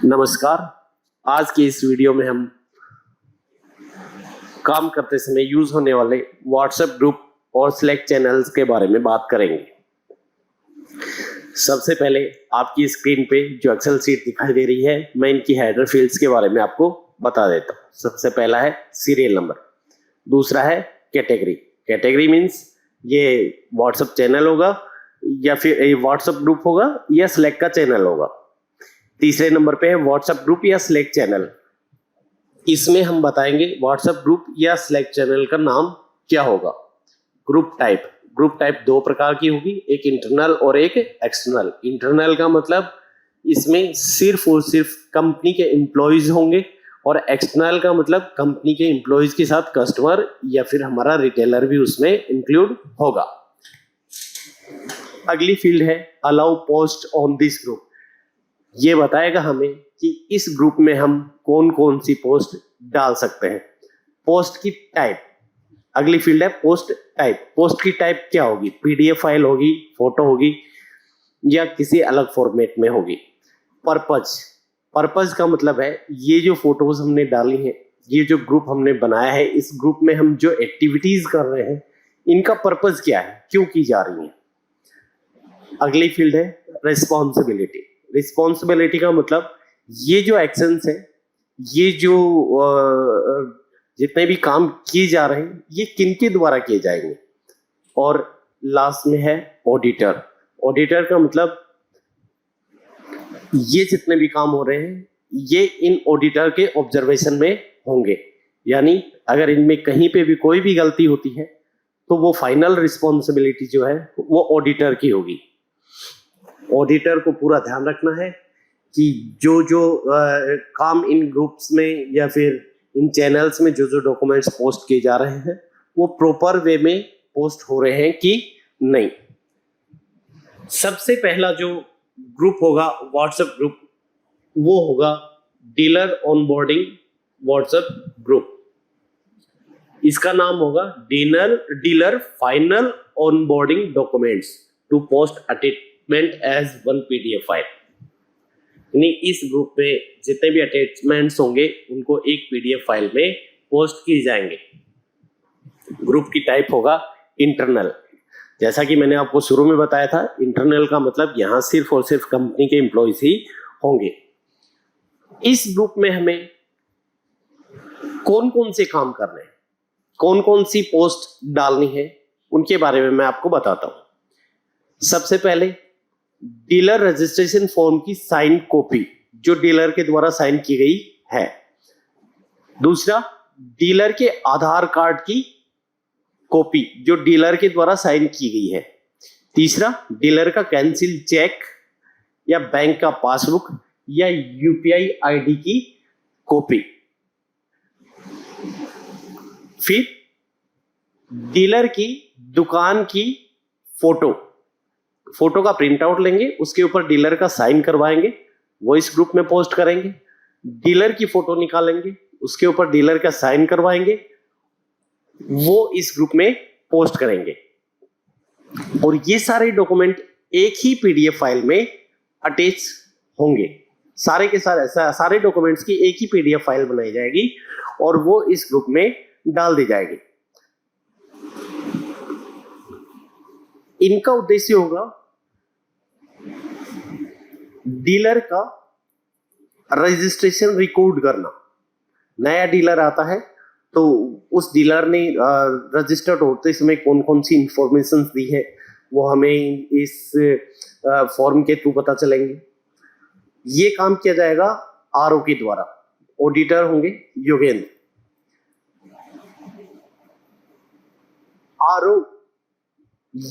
नमस्कार। आज की इस वीडियो में हम काम करते समय यूज होने वाले व्हाट्सएप ग्रुप और स्लैक चैनल्स के बारे में बात करेंगे। सबसे पहले आपकी स्क्रीन पे जो एक्सेल शीट दिखाई दे रही है, मैं इनकी हेडर फील्ड्स के बारे में आपको बता देता हूँ। सबसे पहला है सीरियल नंबर, दूसरा है कैटेगरी। कैटेगरी मीन्स ये व्हाट्सएप चैनल होगा या फिर व्हाट्सएप ग्रुप होगा या स्लैक का चैनल होगा। तीसरे नंबर पे है व्हाट्सएप ग्रुप या स्लैक चैनल। इसमें हम बताएंगे व्हाट्सएप ग्रुप या स्लैक चैनल का नाम क्या होगा। ग्रुप टाइप दो प्रकार की होगी, एक इंटरनल और एक एक्सटर्नल। इंटरनल का मतलब इसमें सिर्फ और सिर्फ कंपनी के एम्प्लॉयज होंगे, और एक्सटर्नल का मतलब कंपनी के एम्प्लॉयज के साथ कस्टमर या फिर हमारा रिटेलर भी उसमें इंक्लूड होगा। अगली फील्ड है allow post on this group. ये बताएगा हमें कि इस ग्रुप में हम कौन कौन सी पोस्ट डाल सकते हैं। पोस्ट की टाइप, अगली फील्ड है पोस्ट टाइप। पोस्ट की टाइप क्या होगी? पीडीएफ फाइल होगी, फोटो होगी या किसी अलग फॉर्मेट में होगी। पर्पज का मतलब है ये जो फोटोज हमने डाली हैं, ये जो ग्रुप हमने बनाया है, इस ग्रुप में हम जो एक्टिविटीज कर रहे हैं, इनका पर्पज क्या है, क्यों की जा रही है। अगली फील्ड है रिस्पॉन्सिबिलिटी। रिस्पॉन्सिबिलिटी का मतलब ये जो एक्शंस है, ये जो जितने भी काम किए जा रहे हैं, ये किनके द्वारा किए जाएंगे। और लास्ट में है ऑडिटर। ऑडिटर का मतलब ये जितने भी काम हो रहे हैं, ये इन ऑडिटर के ऑब्जर्वेशन में होंगे। यानी अगर इनमें कहीं पे भी कोई भी गलती होती है तो वो फाइनल रिस्पॉन्सिबिलिटी जो है वो ऑडिटर की होगी। ऑडिटर को पूरा ध्यान रखना है कि जो काम इन ग्रुप्स में या फिर इन चैनल्स में जो डॉक्यूमेंट्स पोस्ट किए जा रहे हैं वो प्रॉपर वे में पोस्ट हो रहे हैं कि नहीं। सबसे पहला जो ग्रुप होगा व्हाट्सएप ग्रुप, वो होगा डीलर ऑनबोर्डिंग व्हाट्सएप ग्रुप। इसका नाम होगा dealer final onboarding documents to post attachment as one PDF file. यानी इस ग्रुप में जितने भी अटैचमेंट्स होंगे उनको एक पीडीएफ फाइल में पोस्ट किए जाएंगे। ग्रुप की टाइप होगा इंटरनल। जैसा कि मैंने आपको शुरू में बताया था, इंटरनल का मतलब यहां सिर्फ और सिर्फ कंपनी के एम्प्लॉयज ही होंगे। इस ग्रुप में हमें कौन कौन से काम करने हैं, कौन कौन सी पोस्ट डालनी है, उनके बारे में मैं आपको बताता हूं। सबसे पहले डीलर रजिस्ट्रेशन फॉर्म की साइन कॉपी जो डीलर के द्वारा साइन की गई है। दूसरा, डीलर के आधार कार्ड की कॉपी जो डीलर के द्वारा साइन की गई है। तीसरा, डीलर का कैंसिल चेक या बैंक का पासबुक या यूपीआई आईडी की कॉपी। फिर डीलर की दुकान की फोटो का प्रिंट आउट लेंगे, उसके ऊपर डीलर का साइन करवाएंगे, वो इस ग्रुप में पोस्ट करेंगे। डीलर की फोटो निकालेंगे, उसके ऊपर डीलर का साइन करवाएंगे, वो इस ग्रुप में पोस्ट करेंगे। और ये सारे डॉक्यूमेंट एक ही पीडीएफ फाइल में अटैच होंगे। सारे के सारे डॉक्यूमेंट्स की एक ही पीडीएफ फाइल बनाई जाएगी और वो इस ग्रुप में डाल दी जाएगी। इनका उद्देश्य होगा डीलर का रजिस्ट्रेशन रिकॉर्ड करना। नया डीलर आता है तो उस डीलर ने रजिस्टर्ड होते समय कौन कौन सी इंफॉर्मेशन दी है वो हमें इस फॉर्म के थ्रू पता चलेंगे। ये काम किया जाएगा आरओ के द्वारा। ऑडिटर होंगे योगेंद्र। आरओ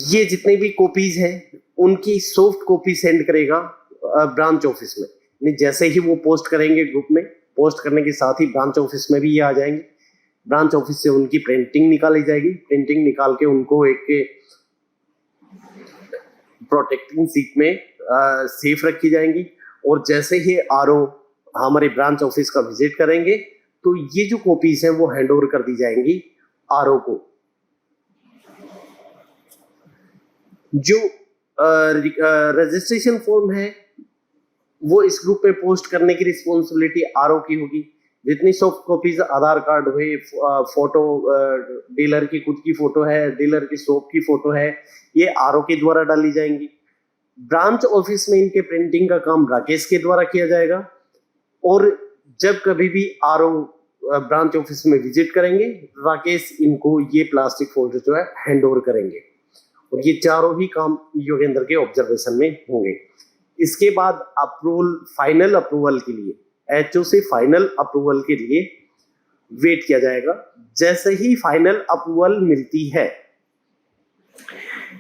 ये जितने भी कॉपीज हैं उनकी सॉफ्ट कॉपी सेंड करेगा ब्रांच ऑफिस में। जैसे ही वो पोस्ट करेंगे ग्रुप में, पोस्ट करने के साथ ही ब्रांच ऑफिस में भी ये आ जाएंगे। ब्रांच ऑफिस से उनकी प्रिंटिंग निकाली जाएगी। प्रिंटिंग निकाल के उनको एक प्रोटेक्टिंग सीट में सेफ रखी जाएंगी। और जैसे ही आरओ हमारे ब्रांच ऑफिस का विजिट करेंगे तो ये जो कॉपीज हैं वो हैंड ओवर कर दी जाएंगी आरओ को। जो रजिस्ट्रेशन फॉर्म है वो इस ग्रुप पे पोस्ट करने की रिस्पॉन्सिबिलिटी आरओ की होगी। जितनी सॉफ्ट कॉपीज आधार कार्ड हुए, फोटो, डीलर की खुद की फोटो है, डीलर की शॉप की फोटो है, ये आरओ के द्वारा डाली जाएंगी। ब्रांच ऑफिस में इनके प्रिंटिंग का काम राकेश के द्वारा किया जाएगा। और जब कभी भी आरओ ब्रांच ऑफिस में विजिट करेंगे, राकेश इनको ये प्लास्टिक फोल्डर जो है हैंड ओवर करेंगे। और ये चारों ही काम योगेंद्र के ऑब्जर्वेशन में होंगे। इसके बाद अप्रूवल, फाइनल अप्रूवल के लिए, एचओ से फाइनल अप्रूवल के लिए वेट किया जाएगा। जैसे ही फाइनल अप्रूवल मिलती है,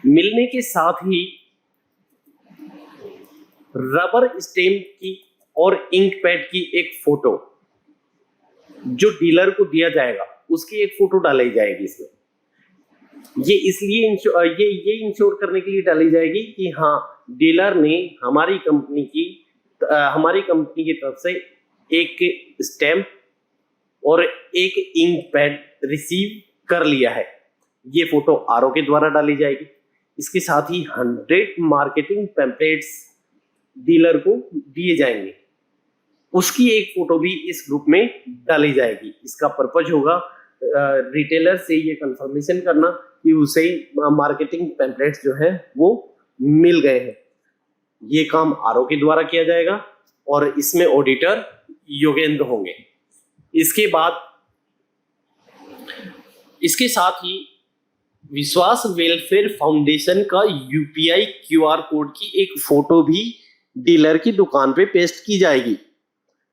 मिलने के साथ ही रबर स्टैम्प की और इंक पैड की एक फोटो जो डीलर को दिया जाएगा, उसकी एक फोटो डाली जाएगी इसमें। ये इसलिए ये इंश्योर करने के लिए डाली जाएगी कि हाँ, डीलर ने हमारी कंपनी की तरफ से एक स्टैम्प और एक इंक पैड रिसीव कर लिया है। ये फोटो आरओ के द्वारा डाली जाएगी। इसके साथ ही 100 मार्केटिंग पैम्पलेट्स डीलर को दिए जाएंगे, उसकी एक फोटो भी इस ग्रुप में डाली जाएगी। इसका पर्पज होगा रिटेलर से ये कंफर्मेशन करना कि उसे मार्केटिंग पैम्पलेट्स जो है वो मिल गए हैं। ये काम आरओ के द्वारा किया जाएगा और इसमें ऑडिटर योगेंद्र होंगे। इसके साथ ही विश्वास वेलफेयर फाउंडेशन का यूपीआई क्यूआर कोड की एक फोटो भी डीलर की दुकान पे पेस्ट की जाएगी,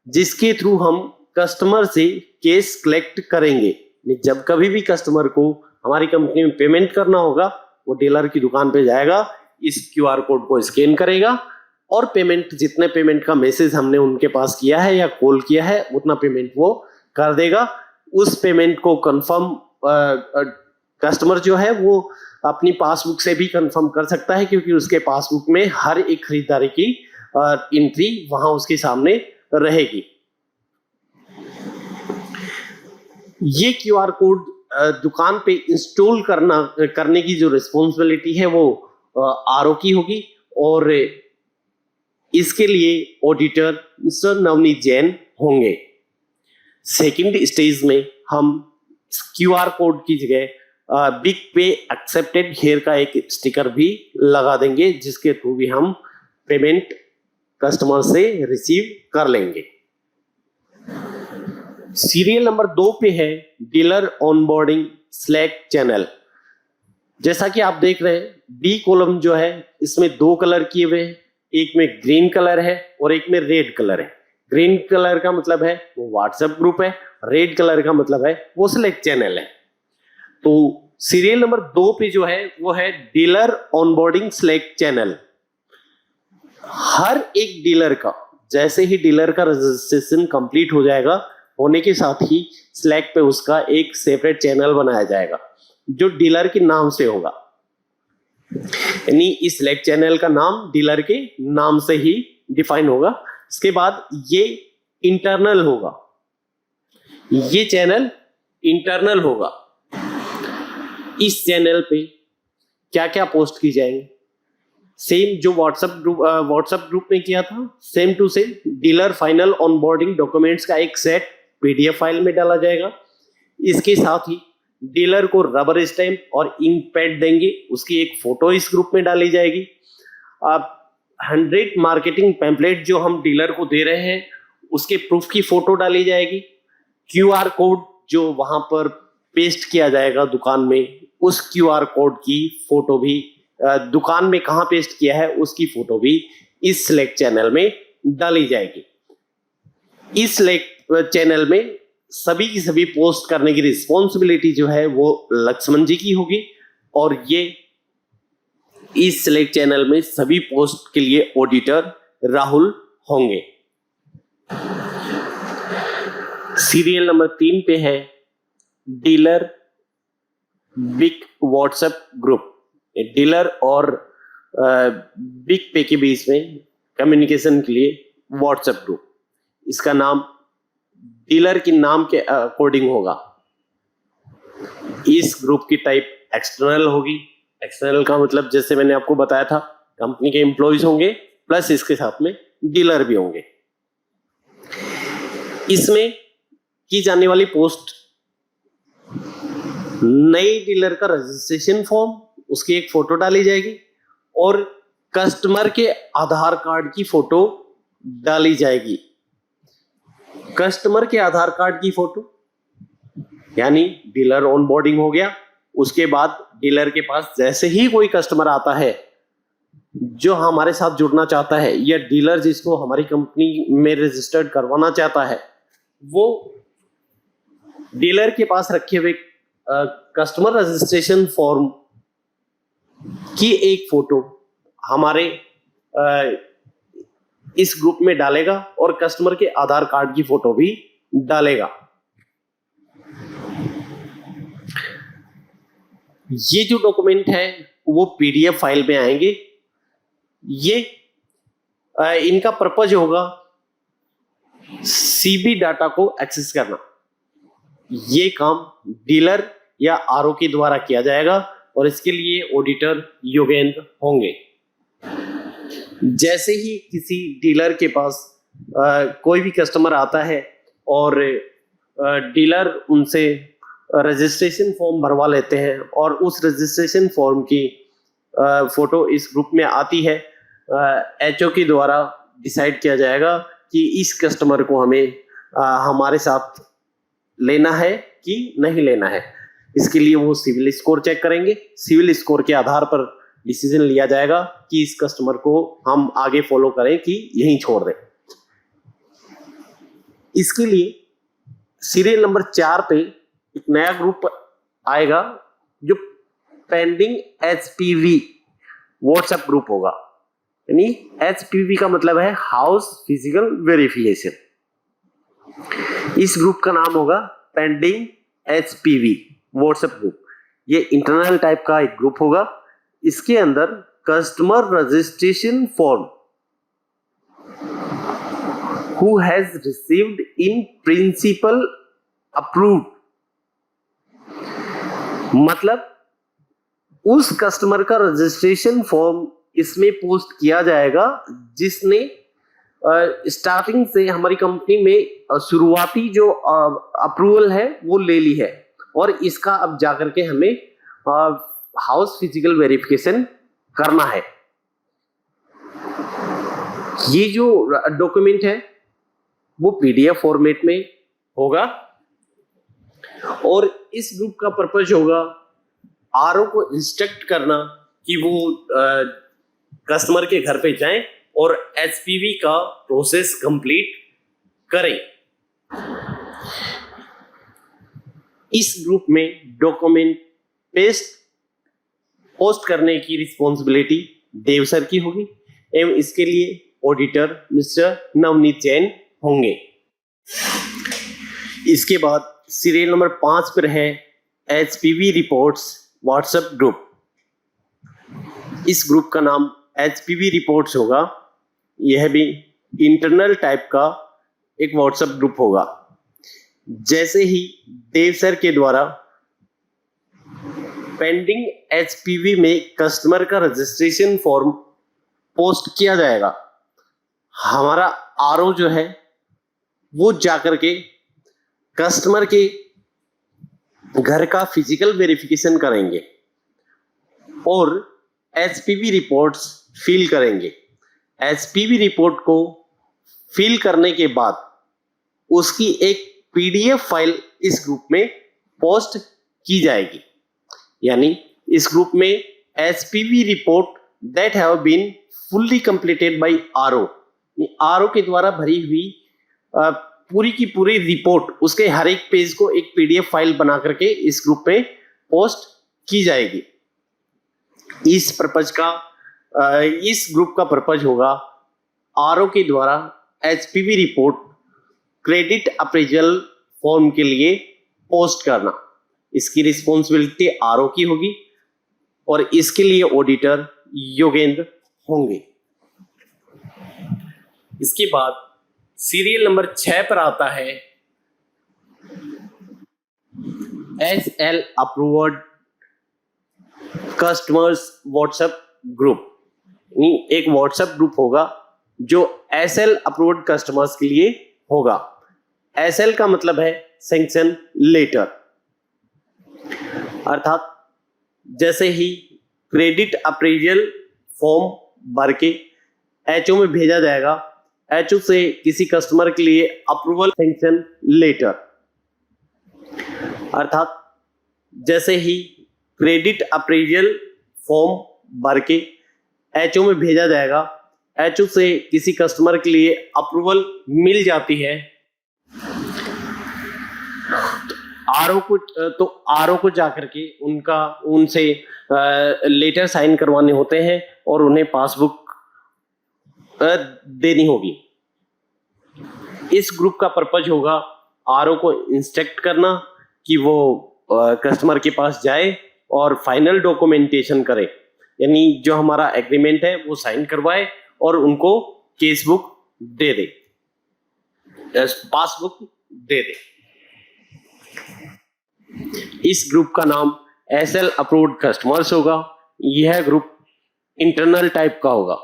जिसके थ्रू हम कस्टमर से कैश कलेक्ट करेंगे। जब कभी भी कस्टमर को हमारी कंपनी में पेमेंट करना होगा, वो डीलर की दुकान पे जाएगा, इस क्यूआर कोड को स्कैन करेगा और पेमेंट, जितने पेमेंट का मैसेज हमने उनके पास किया है या कॉल किया है, उतना पेमेंट वो कर देगा। उस पेमेंट को कंफर्म कस्टमर जो है वो अपनी पासबुक से भी कंफर्म कर सकता है, क्योंकि उसके पासबुक में हर एक खरीदारी की एंट्री वहां उसके सामने रहेगी। ये क्यूआर कोड दुकान पे इंस्टॉल करने की जो रिस्पॉन्सिबिलिटी है वो आरओ की होगी और इसके लिए ऑडिटर मिस्टर नवनीत जैन होंगे। सेकंड स्टेज में हम क्यूआर कोड की जगह बिग पे एक्सेप्टेड हियर का एक स्टिकर भी लगा देंगे, जिसके थ्रू भी हम पेमेंट कस्टमर से रिसीव कर लेंगे। सीरियल नंबर 2 पे है डीलर ऑनबोर्डिंग स्लैक चैनल। जैसा कि आप देख रहे हैं, बी कॉलम जो है इसमें 2 कलर किए हुए हैं, एक में ग्रीन कलर है और एक में रेड कलर है। ग्रीन कलर का मतलब है वो व्हाट्सएप ग्रुप है, रेड कलर का मतलब है वो स्लैक चैनल है। तो सीरियल नंबर 2 पे जो है वो है डीलर ऑनबोर्डिंग स्लैक चैनल। हर एक डीलर का, जैसे ही डीलर का रजिस्ट्रेशन कंप्लीट हो जाएगा, होने के साथ ही स्लैक पे उसका एक सेपरेट चैनल बनाया जाएगा जो डीलर के नाम से होगा। यानी इस स्लैक चैनल का नाम डीलर के नाम से ही डिफाइन होगा। इसके बाद ये इंटरनल होगा, ये चैनल इंटरनल होगा। इस चैनल पे क्या क्या पोस्ट की जाएंगे, सेम जो व्हाट्सएप ग्रुप में किया था, same to same dealer final onboarding documents का एक सेट पीडीएफ फाइल में डाला जाएगा। इसके साथ ही डीलर को रबर स्टैम्प और इंक पैड देंगे, उसकी एक फोटो इस ग्रुप में डाली जाएगी। अब 100 मार्केटिंग पैम्पलेट जो हम डीलर को दे रहे हैं, उसके प्रूफ की फोटो डाली जाएगी। क्यूआर कोड जो वहां पर पेस्ट किया जाएगा दुकान में, उस क्यूआर कोड की फोटो भी, दुकान में कहां पेस्ट किया है उसकी फोटो भी इस स्लैक चैनल में डाली जाएगी। इस स्लैक चैनल में सभी की सभी पोस्ट करने की रिस्पॉन्सिबिलिटी जो है वो लक्ष्मण जी की होगी और ये इस स्लैक चैनल में सभी पोस्ट के लिए ऑडिटर राहुल होंगे। सीरियल नंबर 3 पे है dealer big WhatsApp group. Dealer और बिग पे के बीच में कम्युनिकेशन के लिए व्हाट्सएप ग्रुप, इसका नाम डीलर के नाम के अकॉर्डिंग होगा। इस ग्रुप की टाइप एक्सटर्नल होगी। एक्सटर्नल का मतलब जैसे मैंने आपको बताया था, कंपनी के एम्प्लॉइज होंगे प्लस इसके साथ में डीलर भी होंगे। इसमें की जाने वाली पोस्ट, नई डीलर का रजिस्ट्रेशन फॉर्म, उसकी एक फोटो डाली जाएगी और कस्टमर के आधार कार्ड की फोटो डाली जाएगी। कस्टमर के आधार कार्ड की फोटो यानी डीलर ऑनबोर्डिंग हो गया। उसके बाद डीलर के पास जैसे ही कोई कस्टमर आता है जो हमारे साथ जुड़ना चाहता है या डीलर जिसको हमारी कंपनी में रजिस्टर्ड करवाना चाहता है, वो डीलर के पास रखे हुए कस्टमर रजिस्ट्रेशन फॉर्म की एक फोटो हमारे इस ग्रुप में डालेगा और कस्टमर के आधार कार्ड की फोटो भी डालेगा। ये जो डॉक्यूमेंट है वो पीडीएफ फाइल में आएंगे। ये इनका पर्पज होगा सीबी डाटा को एक्सेस करना। ये काम डीलर या आरओ के द्वारा किया जाएगा और इसके लिए ऑडिटर योगेंद्र होंगे। जैसे ही किसी डीलर के पास कोई भी कस्टमर आता है और डीलर उनसे रजिस्ट्रेशन फॉर्म भरवा लेते हैं और उस रजिस्ट्रेशन फॉर्म की फोटो इस ग्रुप में आती है, एचओ के द्वारा डिसाइड किया जाएगा कि इस कस्टमर को हमें हमारे साथ लेना है कि नहीं लेना है। इसके लिए वो सिविल स्कोर चेक करेंगे। सिविल स्कोर के आधार पर डिसीजन लिया जाएगा कि इस कस्टमर को हम आगे फॉलो करें कि यहीं छोड़ दें। इसके लिए सीरियल नंबर 4 पे एक नया ग्रुप आएगा जो पेंडिंग एचपीवी व्हाट्सएप ग्रुप होगा। यानी एचपीवी का मतलब है हाउस फिजिकल वेरिफिकेशन। इस ग्रुप का नाम होगा पेंडिंग एचपीवी व्हाट्सएप ग्रुप। ये इंटरनल टाइप का एक ग्रुप होगा। इसके अंदर customer registration form who has received in principle approved, मतलब उस कस्टमर का रजिस्ट्रेशन फॉर्म इसमें पोस्ट किया जाएगा जिसने स्टार्टिंग से हमारी कंपनी में शुरुआती जो अप्रूवल है वो ले ली है और इसका अब जाकर के हमें हाउस फिजिकल वेरिफिकेशन करना है। ये जो डॉक्यूमेंट है वो पीडीएफ फॉर्मेट में होगा और इस ग्रुप का पर्पस होगा आरओ को इंस्ट्रक्ट करना कि वो कस्टमर के घर पे जाएं और एचपीवी का प्रोसेस कंप्लीट करें। इस ग्रुप में डॉक्यूमेंट पोस्ट करने की रिस्पॉन्सिबिलिटी देव सर की होगी एवं इसके लिए ऑडिटर मिस्टर नवनीत जैन होंगे। इसके बाद सीरियल नंबर 5 पर है एचपीवी रिपोर्ट्स व्हाट्सएप ग्रुप। इस ग्रुप का नाम एचपीवी रिपोर्ट्स होगा। यह भी इंटरनल टाइप का एक व्हाट्सएप ग्रुप होगा। जैसे ही देव सर के द्वारा पेंडिंग एचपीवी में कस्टमर का रजिस्ट्रेशन फॉर्म पोस्ट किया जाएगा, हमारा आरओ जो है वो जाकर के कस्टमर के घर का फिजिकल वेरिफिकेशन करेंगे और एचपीवी रिपोर्ट्स फिल करेंगे। एचपीवी रिपोर्ट को फिल करने के बाद उसकी एक पीडीएफ फाइल इस ग्रुप में पोस्ट की जाएगी। यानी इस ग्रुप में HPV report that have been fully completed by RO, RO के द्वारा भरी हुई पूरी की पूरी रिपोर्ट, उसके हर एक पेज को एक पीडीएफ फाइल बना करके इस ग्रुप में पोस्ट की जाएगी। इस ग्रुप का पर्पज होगा आरओ के द्वारा HPV report credit appraisal form के लिए पोस्ट करना। इसकी रिस्पॉन्सिबिलिटी आरओ की होगी और इसके लिए ऑडिटर योगेंद्र होंगे। इसके बाद सीरियल नंबर 6 पर आता है SL approved customers WhatsApp group. एक व्हाट्सएप ग्रुप होगा जो एसएल अप्रूव्ड कस्टमर्स के लिए होगा। एसएल का मतलब है सैंक्शन लेटर, अर्थात जैसे ही क्रेडिट अप्रेजल फॉर्म भर के एचओ में भेजा जाएगा, एचओ से किसी कस्टमर के लिए अप्रूवल सैंक्शन लेटर, अर्थात जैसे ही क्रेडिट अप्रेजल फॉर्म भर के एचओ में भेजा जाएगा, एचओ से किसी कस्टमर के लिए अप्रूवल मिल जाती है, आरओ को जाकर के उनसे लेटर साइन करवाने होते हैं और उन्हें पासबुक देनी होगी। इस ग्रुप का पर्पज होगा आरओ को इंस्ट्रक्ट करना कि वो कस्टमर के पास जाए और फाइनल डॉक्यूमेंटेशन करे, यानी जो हमारा एग्रीमेंट है वो साइन करवाए और उनको केस बुक दे दे, पासबुक दे दे। इस ग्रुप का नाम एसएल अप्रूव्ड कस्टमर्स होगा। यह ग्रुप इंटरनल टाइप का होगा।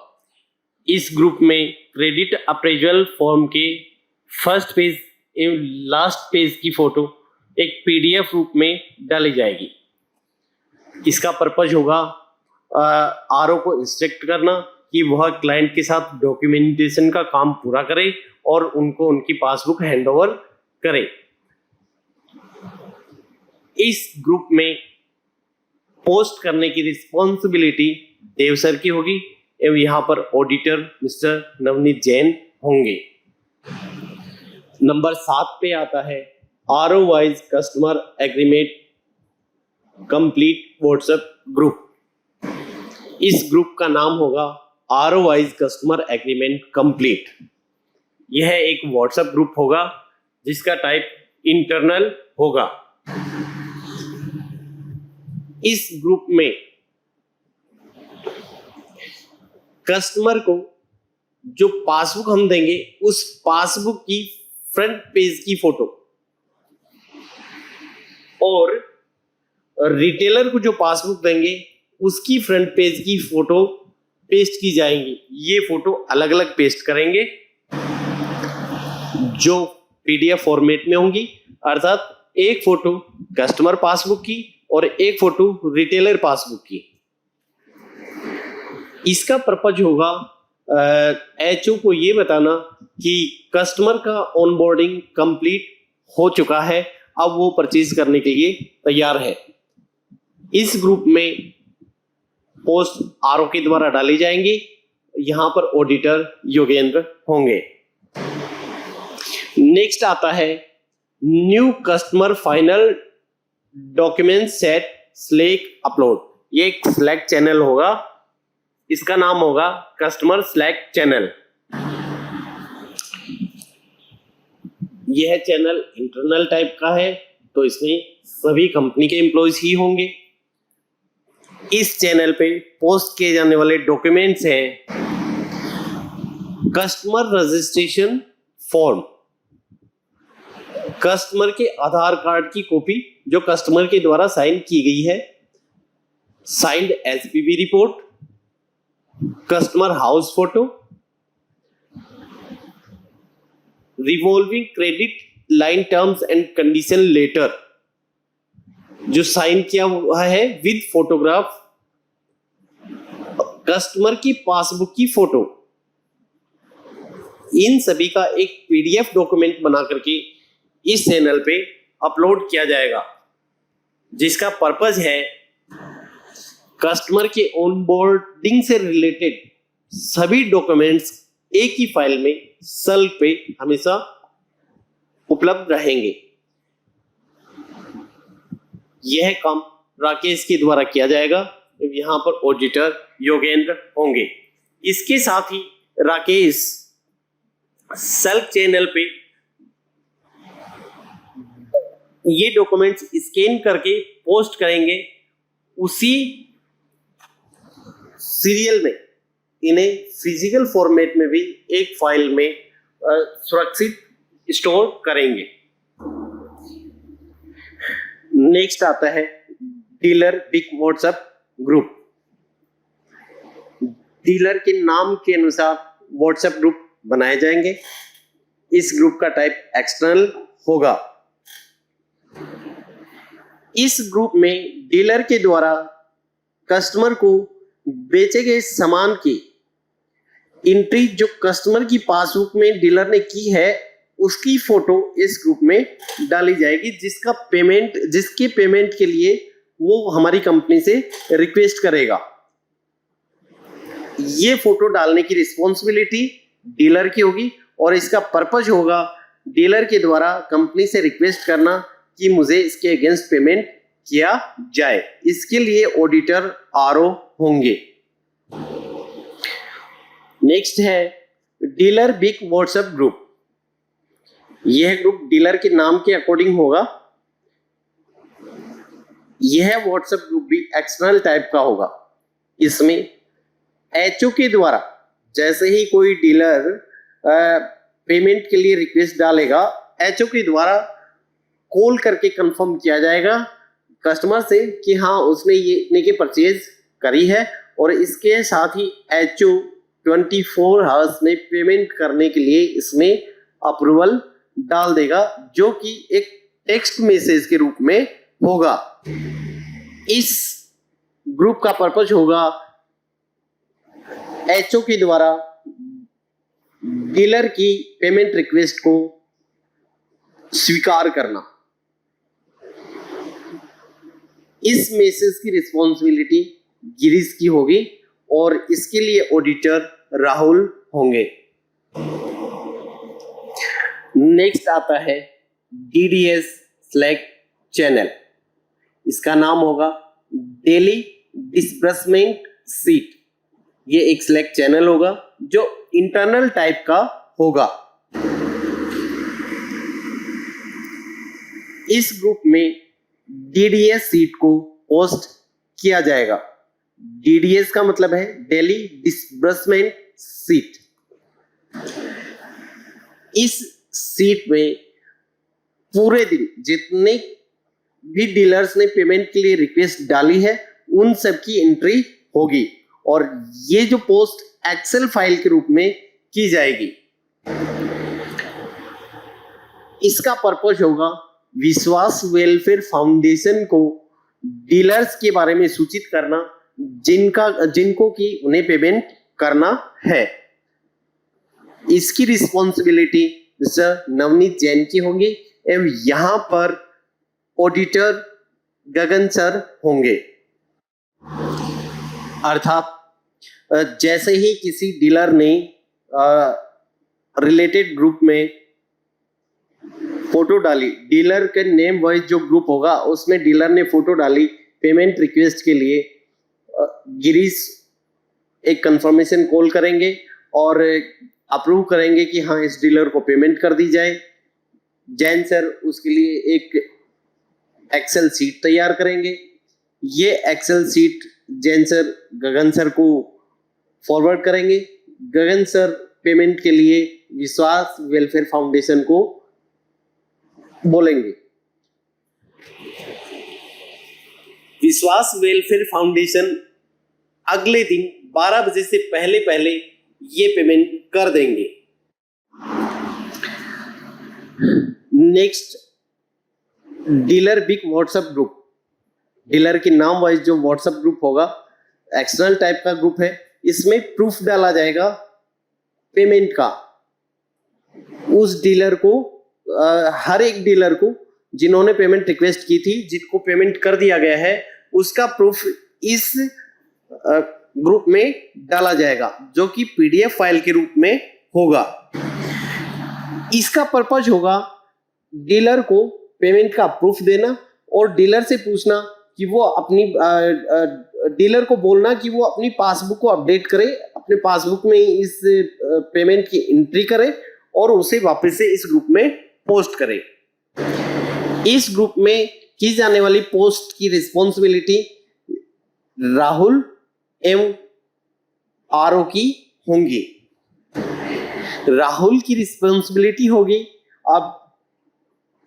इस ग्रुप में क्रेडिट अप्रेजल फॉर्म के फर्स्ट पेज एवं लास्ट पेज की फोटो एक पीडीएफ रूप में डाली जाएगी। इसका पर्पज होगा आरओ को इंस्ट्रक्ट करना कि वह क्लाइंट के साथ डॉक्यूमेंटेशन का काम पूरा करे और उनको उनकी पासबुक हैंडओवर करे। इस ग्रुप में पोस्ट करने की रिस्पॉन्सिबिलिटी देव सर की होगी एवं यहाँ पर ऑडिटर मिस्टर नवनीत जैन होंगे। नंबर 7 पे आता है RO wise customer agreement complete WhatsApp group. इस ग्रुप का नाम होगा RO wise customer agreement complete. यह एक व्हाट्सएप ग्रुप होगा जिसका टाइप इंटरनल होगा। इस ग्रुप में कस्टमर को जो पासबुक हम देंगे उस पासबुक की फ्रंट पेज की फोटो और रिटेलर को जो पासबुक देंगे उसकी फ्रंट पेज की फोटो पेस्ट की जाएंगी। ये फोटो अलग अलग पेस्ट करेंगे जो पीडीएफ फॉर्मेट में होंगी, अर्थात एक फोटो कस्टमर पासबुक की और एक फोटो रिटेलर पासबुक की। इसका पर्पज होगा एचओ को ये बताना कि कस्टमर का ऑनबोर्डिंग कंप्लीट हो चुका है, अब वो परचेज करने के लिए तैयार है। इस ग्रुप में पोस्ट आरओ के द्वारा डाली जाएंगी। यहां पर ऑडिटर योगेंद्र होंगे। नेक्स्ट आता है new customer final document set slack upload. ये एक स्लैक चैनल होगा, इसका नाम होगा कस्टमर स्लैक चैनल। यह चैनल इंटरनल टाइप का है, तो इसमें सभी कंपनी के एम्प्लॉयज ही होंगे। इस चैनल पे पोस्ट किए जाने वाले डॉक्यूमेंट्स हैं कस्टमर रजिस्ट्रेशन फॉर्म, कस्टमर के आधार कार्ड की कॉपी जो कस्टमर के द्वारा साइन की गई है, signed SPB report, customer house photo, revolving credit line terms and condition letter जो साइन किया हुआ है विद फोटोग्राफ, कस्टमर की पासबुक की फोटो। इन सभी का एक पीडीएफ डॉक्यूमेंट बना करके इस चैनल पे अपलोड किया जाएगा, जिसका पर्पज है कस्टमर के ऑनबोर्डिंग से रिलेटेड सभी डॉक्यूमेंट्स एक ही फाइल में सेल्फ पे हमेशा उपलब्ध रहेंगे। यह काम राकेश के द्वारा किया जाएगा। यहां पर ऑडिटर योगेंद्र होंगे। इसके साथ ही राकेश सेल्फ चैनल पे ये डॉक्यूमेंट्स स्कैन करके पोस्ट करेंगे। उसी सीरियल में इन्हें फिजिकल फॉर्मेट में भी एक फाइल में सुरक्षित स्टोर करेंगे। नेक्स्ट आता है dealer big WhatsApp group. Dealer के नाम के अनुसार व्हाट्सएप ग्रुप बनाए जाएंगे। इस ग्रुप का टाइप एक्सटर्नल होगा। इस ग्रुप में डीलर के द्वारा कस्टमर को बेचे गए सामान की एंट्री जो कस्टमर की पासबुक में डीलर ने की है उसकी फोटो इस ग्रुप में डाली जाएगी, जिसके पेमेंट के लिए वो हमारी कंपनी से रिक्वेस्ट करेगा। ये फोटो डालने की रिस्पॉन्सिबिलिटी डीलर की होगी और इसका पर्पज होगा डीलर के द्वारा कंपनी से रिक्वेस्ट करना कि मुझे इसके अगेंस्ट पेमेंट किया जाए। इसके लिए ऑडिटर आरओ होंगे। नेक्स्ट है डीलर बिग व्हाट्सएप ग्रुप। यह ग्रुप डीलर के नाम के अकॉर्डिंग होगा। यह व्हाट्सएप ग्रुप भी एक्सटर्नल टाइप का होगा। इसमें एचओ के द्वारा जैसे ही कोई डीलर पेमेंट के लिए रिक्वेस्ट डालेगा, एचओ के द्वारा कॉल करके कंफर्म किया जाएगा कस्टमर से कि हाँ उसने ये इतने की परचेज करी है, और इसके साथ ही एचओ 24 आवर्स में पेमेंट करने के लिए इसमें अप्रूवल डाल देगा, जो कि एक टेक्स्ट मैसेज के रूप में होगा। इस ग्रुप का पर्पज होगा एचओ के द्वारा डीलर की पेमेंट रिक्वेस्ट को स्वीकार करना। इस मैसेज की रिस्पॉन्सिबिलिटी गिरीश की होगी और इसके लिए ऑडिटर राहुल होंगे। नेक्स्ट आता है डीडीएस स्लैक चैनल। इसका नाम होगा डेली डिस्बर्समेंट सीट। ये एक स्लैक चैनल होगा जो इंटरनल टाइप का होगा। इस ग्रुप में डीडीएस सीट को पोस्ट किया जाएगा। डीडीएस का मतलब है डेली डिस्बर्समेंट सीट। इस सीट में पूरे दिन जितने भी डीलर्स ने पेमेंट के लिए रिक्वेस्ट डाली है उन सब की एंट्री होगी और ये जो पोस्ट एक्सेल फाइल के रूप में की जाएगी। इसका पर्पस होगा विश्वास वेलफेयर फाउंडेशन को डीलर्स के बारे में सूचित करना जिनको कि उन्हें पेमेंट करना है। इसकी रिस्पॉन्सिबिलिटी मिस्टर नवनीत जैन की होगी एवं यहां पर ऑडिटर गगन सर होंगे। अर्थात जैसे ही किसी डीलर ने रिलेटेड ग्रुप में फोटो डाली, डीलर के नेम वाइज जो ग्रुप होगा उसमें डीलर ने फोटो डाली पेमेंट रिक्वेस्ट के लिए, गिरीश एक कंफर्मेशन कॉल करेंगे और अप्रूव करेंगे कि हाँ इस डीलर को पेमेंट कर दी जाए। जैन सर उसके लिए एक एक्सेल सीट तैयार करेंगे। ये एक्सेल सीट जैन सर गगन सर को फॉरवर्ड करेंगे। गगन सर पेमेंट के लिए विश्वास वेलफेयर फाउंडेशन को बोलेंगे। विश्वास वेलफेयर फाउंडेशन अगले दिन 12 बजे से पहले ये पेमेंट कर देंगे। Next dealer big WhatsApp group. Dealer के नाम वाइज जो व्हाट्सएप ग्रुप होगा एक्सटर्नल टाइप का ग्रुप है। इसमें प्रूफ डाला जाएगा पेमेंट का। उस डीलर को हर एक डीलर को जिन्होंने पेमेंट रिक्वेस्ट की थी, जिनको पेमेंट कर दिया गया है, उसका प्रूफ इस ग्रुप में डाला जाएगा जो कि पीडीएफ फाइल के रूप में होगा। इसका पर्पज होगा डीलर को पेमेंट का प्रूफ देना और डीलर से पूछना कि वो अपनी डीलर को बोलना कि वो अपनी पासबुक को अपडेट करे, अपने पासबुक में इस पेमेंट की एंट्री करे और उसे वापस से इस ग्रुप में पोस्ट करे। इस ग्रुप में की जाने वाली पोस्ट की रिस्पॉन्सिबिलिटी राहुल एवं आरओ की होंगी। राहुल की रिस्पॉन्सिबिलिटी होगी अब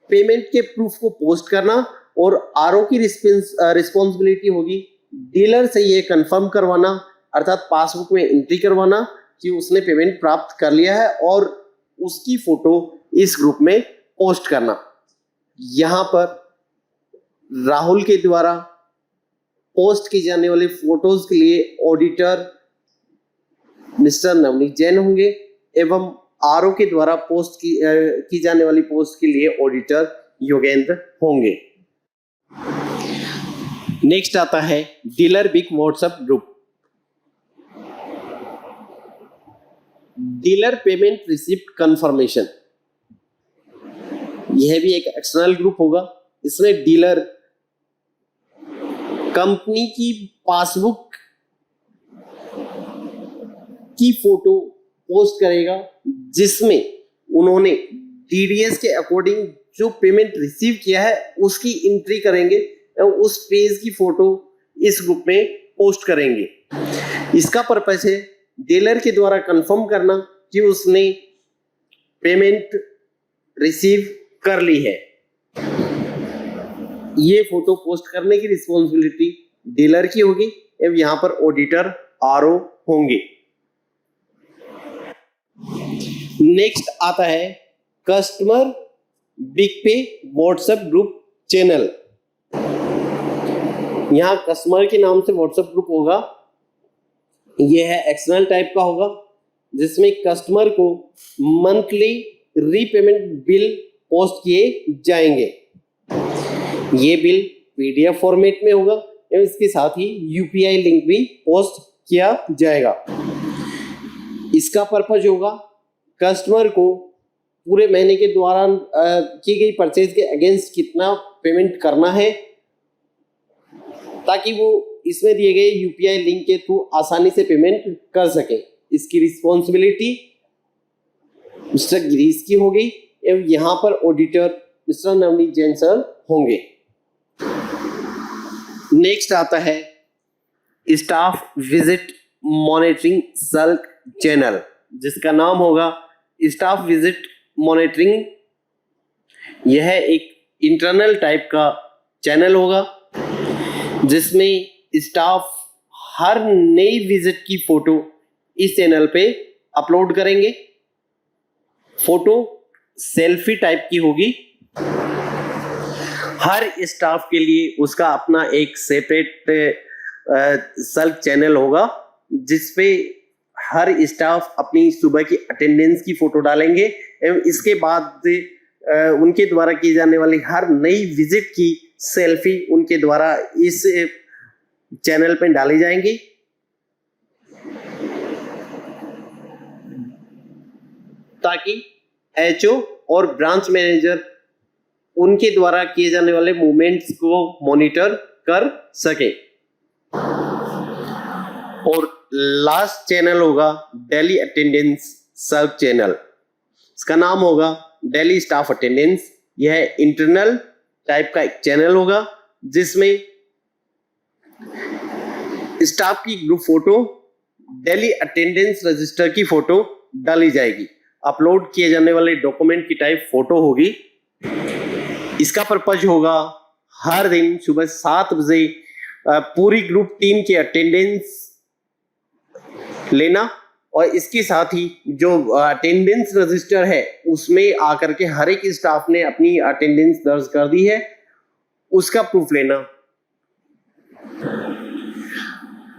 पेमेंट के प्रूफ को पोस्ट करना और आरओ की रिस्पॉन्सिबिलिटी होगी डीलर से ये कंफर्म करवाना, अर्थात पासबुक में एंट्री करवाना कि उसने पेमेंट प्राप्त कर लिया है और उसकी फोटो इस ग्रुप में पोस्ट करना। यहां पर राहुल के द्वारा पोस्ट की जाने वाली फोटोज के लिए ऑडिटर मिस्टर नवनीत जैन होंगे एवं आरओ के द्वारा पोस्ट की जाने वाली पोस्ट के लिए ऑडिटर योगेंद्र होंगे। नेक्स्ट आता है dealer big WhatsApp group. Dealer payment receipt confirmation, यह भी एक एक्सटर्नल ग्रुप होगा। इसमें डीलर कंपनी की पासबुक की फोटो पोस्ट करेगा जिसमें उन्होंने टीडीएस के अकॉर्डिंग जो पेमेंट रिसीव किया है उसकी एंट्री करेंगे और उस पेज की फोटो इस ग्रुप में पोस्ट करेंगे। इसका पर्पस है डीलर के द्वारा कंफर्म करना कि उसने पेमेंट रिसीव कर ली है। ये फोटो पोस्ट करने की रिस्पॉन्सिबिलिटी डीलर की होगी एवं यहां पर ऑडिटर आरओ होंगे। नेक्स्ट आता है कस्टमर बिग पे व्हाट्सएप ग्रुप चैनल। यहां कस्टमर के नाम से व्हाट्सएप ग्रुप होगा। यह है एक्सटर्नल टाइप का होगा जिसमें कस्टमर को मंथली रीपेमेंट बिल पोस्ट किए जाएंगे। ये बिल पीडीएफ फॉर्मेट में होगा एवं इसके साथ ही यूपीआई लिंक भी पोस्ट किया जाएगा। इसका पर्पज होगा कस्टमर को पूरे महीने के दौरान की गई परचेज के अगेंस्ट कितना पेमेंट करना है ताकि वो इसमें दिए गए यूपीआई लिंक के थ्रू आसानी से पेमेंट कर सके। इसकी रिस्पॉन्सिबिलिटी मिस्टर गिरीश की होगी एवं यहां पर auditor mister Navneet Jain sir होंगे। नेक्स्ट आता है स्टाफ विजिट मॉनिटरिंग सल्क चैनल, जिसका नाम होगा स्टाफ विजिट मॉनिटरिंग। यह एक इंटरनल टाइप का चैनल होगा जिसमें स्टाफ हर नई विजिट की फोटो इस चैनल पे अपलोड करेंगे। फोटो सेल्फी टाइप की होगी। हर स्टाफ के लिए उसका अपना एक सेपरेट सल्क चैनल होगा जिसपे हर स्टाफ अपनी सुबह की अटेंडेंस की फोटो डालेंगे एवं इसके बाद उनके द्वारा की जाने वाली हर नई विजिट की सेल्फी उनके द्वारा इस चैनल पे डाली जाएंगी। ताकि एचओ और ब्रांच मैनेजर उनके द्वारा किए जाने वाले मूवमेंट्स को मॉनिटर कर सके। और लास्ट चैनल होगा डेली अटेंडेंस सर्व चैनल। इसका नाम होगा डेली स्टाफ अटेंडेंस। यह इंटरनल टाइप का एक चैनल होगा जिसमें स्टाफ की group photo, daily attendance register की फोटो डाली जाएगी। अपलोड किए जाने वाले डॉक्यूमेंट की टाइप फोटो होगी। इसका पर्पज होगा हर दिन सुबह 7 बजे पूरी ग्रुप टीम की अटेंडेंस लेना और इसके साथ ही जो अटेंडेंस रजिस्टर है उसमें आकर के हर एक स्टाफ ने अपनी अटेंडेंस दर्ज कर दी है उसका प्रूफ लेना।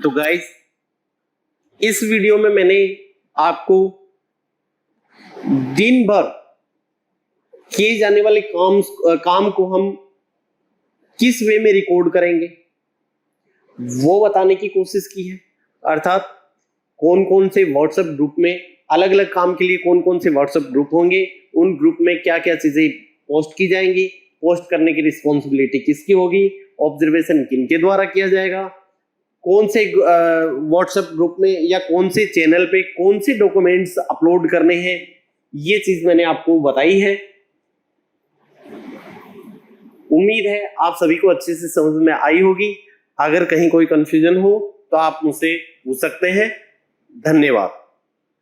तो गाइस, इस वीडियो में मैंने आपको दिन भर किए जाने वाले काम को हम किस वे में रिकॉर्ड करेंगे वो बताने की कोशिश की है। अर्थात कौन कौन से व्हाट्सएप ग्रुप में अलग अलग काम के लिए कौन कौन से व्हाट्सएप ग्रुप होंगे, उन ग्रुप में क्या क्या चीजें पोस्ट की जाएंगी, पोस्ट करने की रिस्पॉन्सिबिलिटी किसकी होगी, ऑब्जर्वेशन किनके द्वारा किया जाएगा, कौन से व्हाट्सएप ग्रुप में या कौन से चैनल पे कौन से डॉक्यूमेंट्स अपलोड करने हैं, ये चीज मैंने आपको बताई है। उम्मीद है आप सभी को अच्छे से समझ में आई होगी। अगर कहीं कोई कंफ्यूजन हो तो आप मुझसे पूछ सकते हैं। धन्यवाद।